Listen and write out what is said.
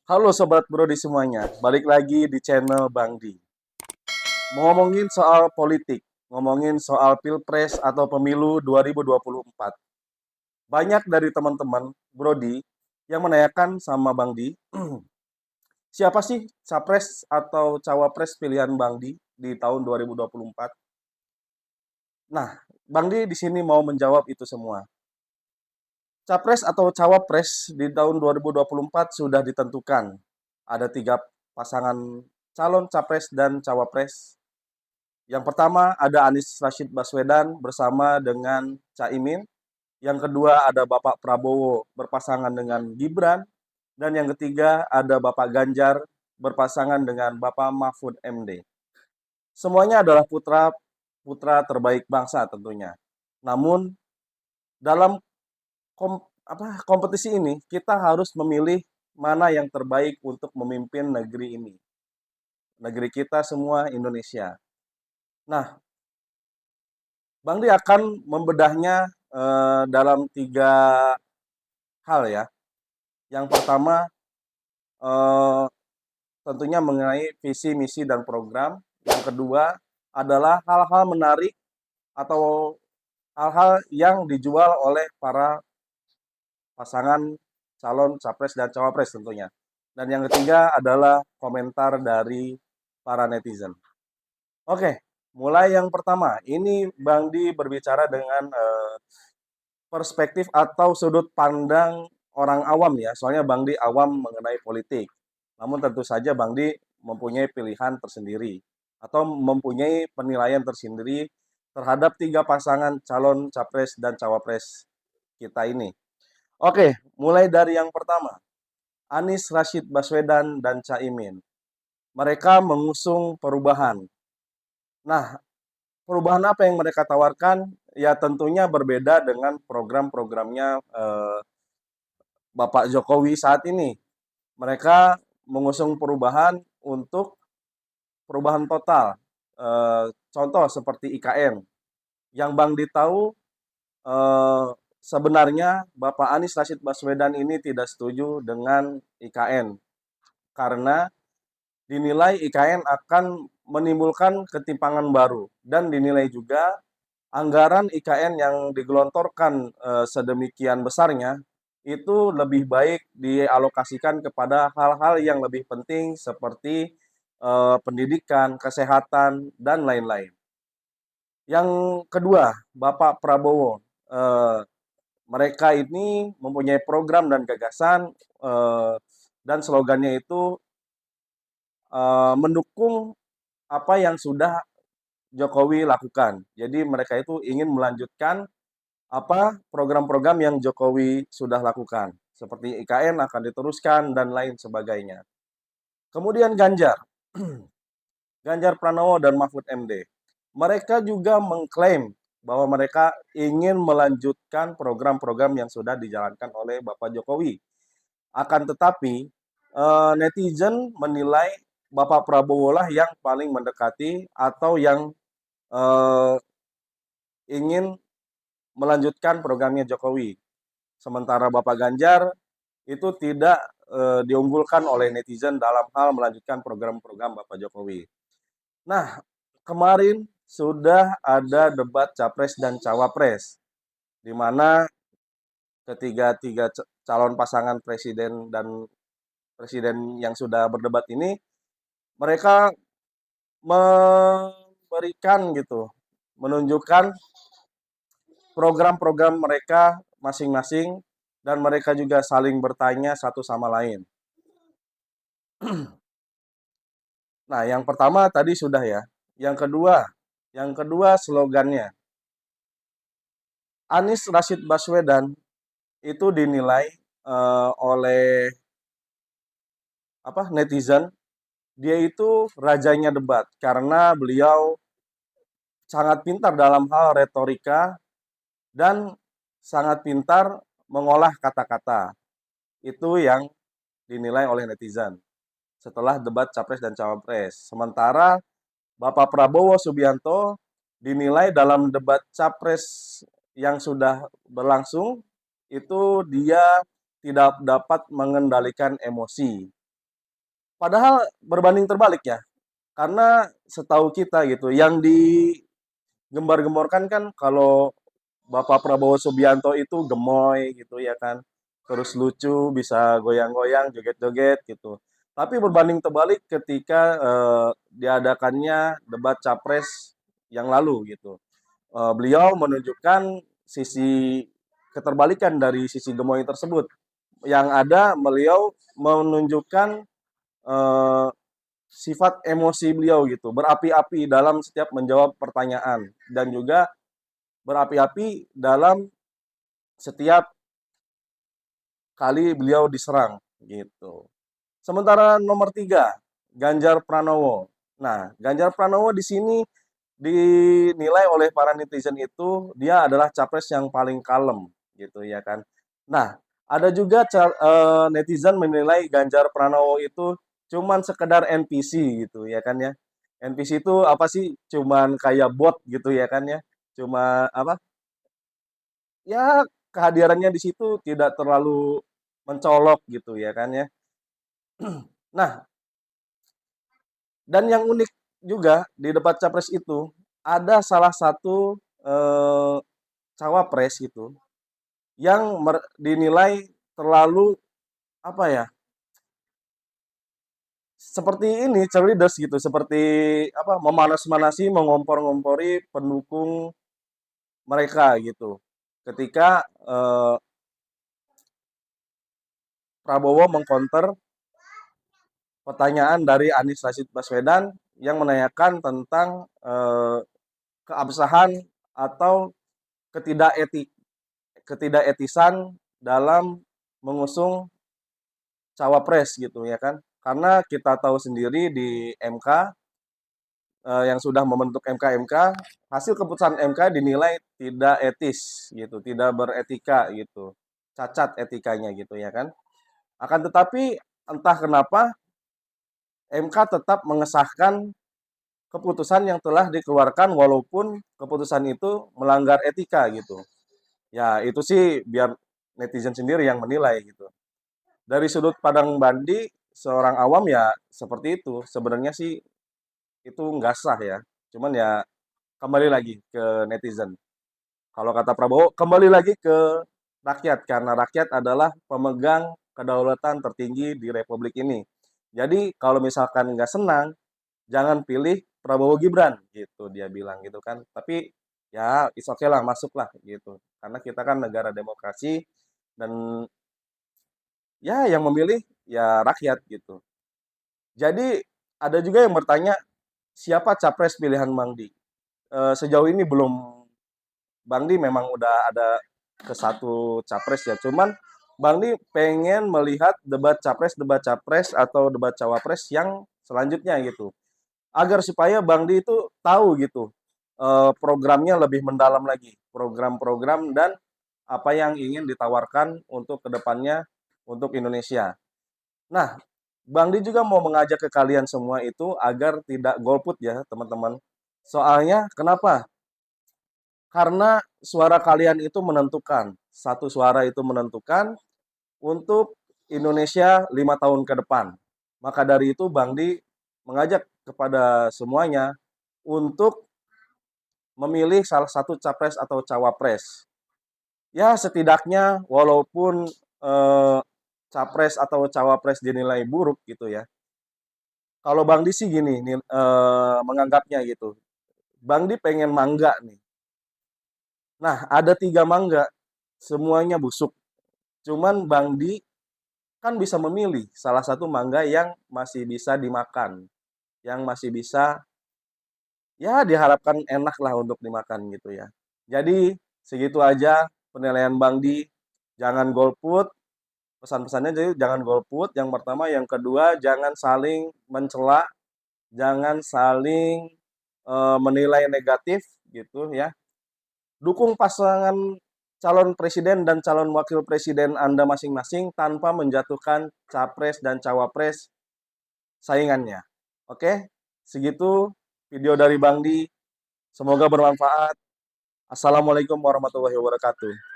Halo Sobat Brodi semuanya, balik lagi di channel Bang Di. Mau ngomongin soal politik, ngomongin soal Pilpres atau Pemilu 2024. Banyak dari teman-teman Brodi yang menanyakan sama Bang Di, siapa sih capres atau cawapres pilihan Bang di tahun 2024? Nah, Bang di sini mau menjawab itu semua. Capres atau cawapres di tahun 2024 sudah ditentukan. Ada tiga pasangan calon capres dan cawapres. Yang pertama ada Anies Rashid Baswedan bersama dengan Caimin. Yang kedua ada Bapak Prabowo berpasangan dengan Gibran. Dan yang ketiga ada Bapak Ganjar berpasangan dengan Bapak Mahfud MD. Semuanya adalah putra putra terbaik bangsa tentunya. Namun dalam kompetisi ini kita harus memilih mana yang terbaik untuk memimpin negeri ini. Negeri kita semua Indonesia. Nah, Bang Di akan membedahnya dalam tiga hal ya. Yang pertama eh, tentunya mengenai visi, misi, dan program. Yang kedua adalah hal-hal menarik atau hal-hal yang dijual oleh para pasangan calon capres dan cawapres tentunya. Dan yang ketiga adalah komentar dari para netizen. Oke, mulai yang pertama. Ini Bang Di berbicara dengan perspektif atau sudut pandang orang awam ya. Soalnya Bang Di awam mengenai politik. Namun tentu saja Bang Di mempunyai pilihan tersendiri atau mempunyai penilaian tersendiri terhadap tiga pasangan calon capres dan cawapres kita ini. Oke, mulai dari yang pertama. Anies Rashid Baswedan dan Caimin. Mereka mengusung perubahan. Nah, perubahan apa yang mereka tawarkan? Ya tentunya berbeda dengan program-programnya Bapak Jokowi saat ini. Mereka mengusung perubahan untuk perubahan total. Contoh seperti IKN. Yang Bang Ditahu sebenarnya Bapak Anies Rashid Baswedan ini tidak setuju dengan IKN karena dinilai IKN akan menimbulkan ketimpangan baru dan dinilai juga anggaran IKN yang digelontorkan sedemikian besarnya itu lebih baik dialokasikan kepada hal-hal yang lebih penting seperti pendidikan, kesehatan, dan lain-lain. Yang kedua, Bapak Prabowo. Eh, Mereka ini mempunyai program dan gagasan eh, dan slogannya itu mendukung apa yang sudah Jokowi lakukan. Jadi mereka itu ingin melanjutkan apa program-program yang Jokowi sudah lakukan, seperti IKN akan diteruskan dan lain sebagainya. Kemudian Ganjar, Ganjar Pranowo dan Mahfud MD. Mereka juga mengklaim bahwa mereka ingin melanjutkan program-program yang sudah dijalankan oleh Bapak Jokowi. Akan tetapi netizen menilai Bapak Prabowo lah yang paling mendekati atau yang eh, ingin melanjutkan programnya Jokowi. Sementara Bapak Ganjar itu tidak diunggulkan oleh netizen dalam hal melanjutkan program-program Bapak Jokowi. Nah, kemarin sudah ada debat Capres dan Cawapres, di mana ketiga-tiga calon pasangan presiden dan presiden yang sudah berdebat ini, mereka memberikan gitu, menunjukkan program-program mereka masing-masing dan mereka juga saling bertanya satu sama lain. Nah, yang pertama tadi sudah ya. Yang kedua slogannya. Anies Rashid Baswedan itu dinilai oleh netizen dia itu rajanya debat karena beliau sangat pintar dalam hal retorika dan sangat pintar mengolah kata-kata. Itu yang dinilai oleh netizen setelah debat Capres dan Cawapres. Sementara Bapak Prabowo Subianto dinilai dalam debat Capres yang sudah berlangsung itu dia tidak dapat mengendalikan emosi. Padahal berbanding terbalik ya. Karena setahu kita gitu, yang digembar-gemborkan kan kalau Bapak Prabowo Subianto itu gemoy gitu ya kan. Terus lucu, bisa goyang-goyang, joget-joget gitu. Tapi berbanding terbalik ketika diadakannya debat capres yang lalu gitu. Beliau menunjukkan sisi keterbalikan dari sisi gemoy tersebut. Yang ada beliau menunjukkan eh, sifat emosi beliau gitu, berapi-api dalam setiap menjawab pertanyaan dan juga berapi-api dalam setiap kali beliau diserang gitu. Sementara nomor tiga, Ganjar Pranowo. Nah, Ganjar Pranowo di sini dinilai oleh para netizen itu dia adalah capres yang paling kalem gitu ya kan. Nah, ada juga netizen menilai Ganjar Pranowo itu cuman sekedar NPC gitu ya kan ya. NPC itu apa sih? Cuman kayak bot gitu ya kan ya. Cuma apa? Ya kehadirannya di situ tidak terlalu mencolok gitu ya kan ya. Nah, dan yang unik juga di debat capres itu ada salah satu cawapres gitu yang dinilai terlalu apa ya? Seperti ini cheerleaders gitu, seperti apa? Memanas-manasi, mengompor-ngompori pendukung mereka gitu. Ketika Prabowo mengkonter pertanyaan dari Anies Rashid Baswedan yang menanyakan tentang keabsahan atau ketidaketisan dalam mengusung cawapres gitu ya kan. Karena kita tahu sendiri di MK yang sudah membentuk MK, hasil keputusan MK dinilai tidak etis gitu, tidak beretika gitu. Cacat etikanya gitu ya kan. Akan tetapi entah kenapa MK tetap mengesahkan keputusan yang telah dikeluarkan walaupun keputusan itu melanggar etika gitu. Ya, itu sih biar netizen sendiri yang menilai gitu. Dari sudut pandang Bandi, seorang awam ya seperti itu. Sebenarnya sih itu nggak sah ya. Cuman ya kembali lagi ke netizen. Kalau kata Prabowo, kembali lagi ke rakyat karena rakyat adalah pemegang kedaulatan tertinggi di Republik ini. Jadi kalau misalkan nggak senang, jangan pilih Prabowo Gibran gitu dia bilang gitu kan. Tapi ya is oke lah masuklah gitu. Karena kita kan negara demokrasi dan ya yang memilih ya rakyat gitu. Jadi ada juga yang bertanya siapa capres pilihan Bang Di? Sejauh ini belum. Bang Di memang udah ada ke satu capres ya. Cuman Bang Di pengen melihat debat capres atau debat cawapres yang selanjutnya gitu. Agar supaya Bang Di itu tahu gitu programnya lebih mendalam lagi. Program-program dan apa yang ingin ditawarkan untuk kedepannya untuk Indonesia. Nah, Bang Di juga mau mengajak ke kalian semua itu agar tidak golput ya teman-teman. Soalnya kenapa? Karena suara kalian itu menentukan. Satu suara itu menentukan untuk Indonesia 5 tahun ke depan. Maka dari itu Bang Di mengajak kepada semuanya untuk memilih salah satu capres atau cawapres. Ya setidaknya walaupun eh, capres atau cawapres dinilai buruk gitu ya. Kalau Bang Di sih gini menganggapnya gitu. Bang Di pengen mangga nih. Nah ada 3 mangga, semuanya busuk. Cuman Bang Di kan bisa memilih salah satu mangga yang masih bisa dimakan, yang masih bisa ya diharapkan enak lah untuk dimakan gitu ya. Jadi segitu aja penilaian Bang Di. Jangan golput, pesan-pesannya jadi jangan golput. Yang pertama, yang kedua jangan saling mencela, jangan saling menilai negatif gitu ya. Dukung pasangan calon presiden dan calon wakil presiden Anda masing-masing tanpa menjatuhkan capres dan cawapres saingannya. Oke, segitu video dari Bang Di. Semoga bermanfaat. Assalamualaikum warahmatullahi wabarakatuh.